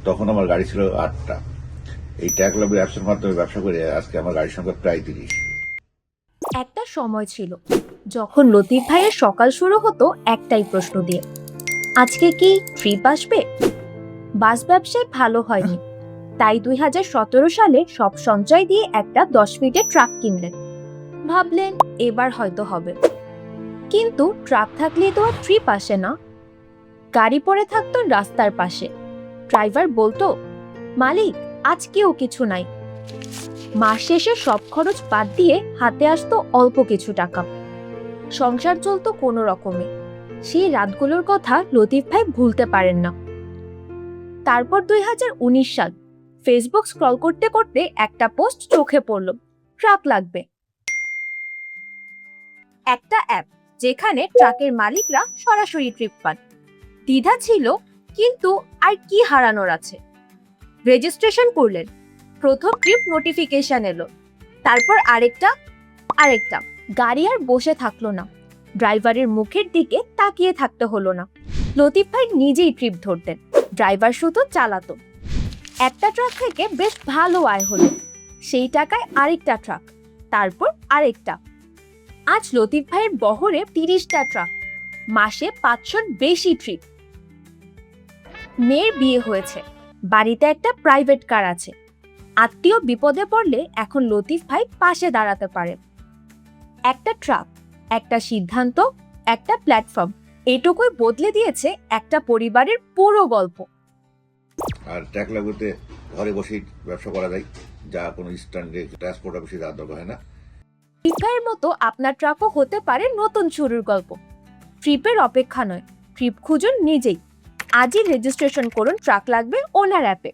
তখন আমার গাড়ি ছিল 8টা। এই ট্যাগলাভ অ্যাপসের মাধ্যমে ব্যবসা করে আজকে আমার গাড়ির সংখ্যা প্রায় 30। একটা সময় ছিল যখন লতিফ ভাইয়ের সকাল শুরু হতো একটাই প্রশ্ন দিয়ে, আজকে কি ট্রিপ আসবে? বাস ব্যবসায় ভালো হয়নি, তাই 2017 সালে সব সঞ্চয় দিয়ে একটা 10 ফিটের ট্রাক কিনলেন। ভাবলেন এবার হয়তো হবে, কিন্তু ট্রাক থাকলেই তো আর ট্রিপ আসে না। গাড়ি পড়ে থাকতো রাস্তার পাশে, ড্রাইভার বলতো, মালিক আজকেও কিছু নাই। মাস শেষে সব খরচ বাদ দিয়ে হাতে আসতো অল্প কিছু টাকা। সংসার চলতো কোনো রকমে। সেই রাতগুলোর কথা লতিফ ভাই ভুলতে পারেন না। তারপর 2019 সাল, ফেসবুক স্ক্রল করতে করতে একটা পোস্ট চোখে পড়ল, ট্রাক লাগবে। একটা অ্যাপ যেখানে ট্রাকের মালিকরা সরাসরি ট্রিপ পান। দ্বিধা ছিল, কিন্তু আর কি হারানোর আছে। রেজিস্ট্রেশন করলেন, প্রথম ট্রিপ নোটিফিকেশন এলো, তারপর আরেকটা। গাড়ি আর বসে থাকলো না, ড্রাইভারের মুখের দিকে তাকিয়ে থাকতে হলো না। লতিফ ভাই নিজেই ট্রিপ ধরতেন, ড্রাইভার শুধু চালাতো। একটা ট্রাক থেকে বেশ ভালো আয় হলো, সেই টাকায় আরেকটা ট্রাক, তারপর আরেকটা। আজ লতিফ ভাইয়ের বহরে 30টা ট্রাক, মাসে 500 বেশি ট্রিপ। মেয়ের বিয়ে হয়েছে, বাড়িতে একটা প্রাইভেট কার আছে। আত্মীয় বিপদে পড়লে এখন লতিফ ভাই পাশে দাঁড়াতে পারে। একটা ট্রাক, একটা সিদ্ধান্ত, একটা প্ল্যাটফর্ম, এটুকুই বদলে দিয়েছে একটা পরিবারের পুরো গল্প। আর ট্যাগলাভতে ঘরে বসেই ব্যবসা করা যায়, যা কোনো স্ট্যান্ডে ট্রান্সপোর্ট অফিসে যাওয়ার দরকার হয় না। লতিফ ভাইয়ের মতো আপনার ট্রাকও হতে পারে নতুন শুরুর গল্প। ট্রিপের অপেক্ষা নয়, ট্রিপ খুঁজুন নিজেই। আজই রেজিস্ট্রেশন করুন ট্রাক লাগবে ওনার অ্যাপে।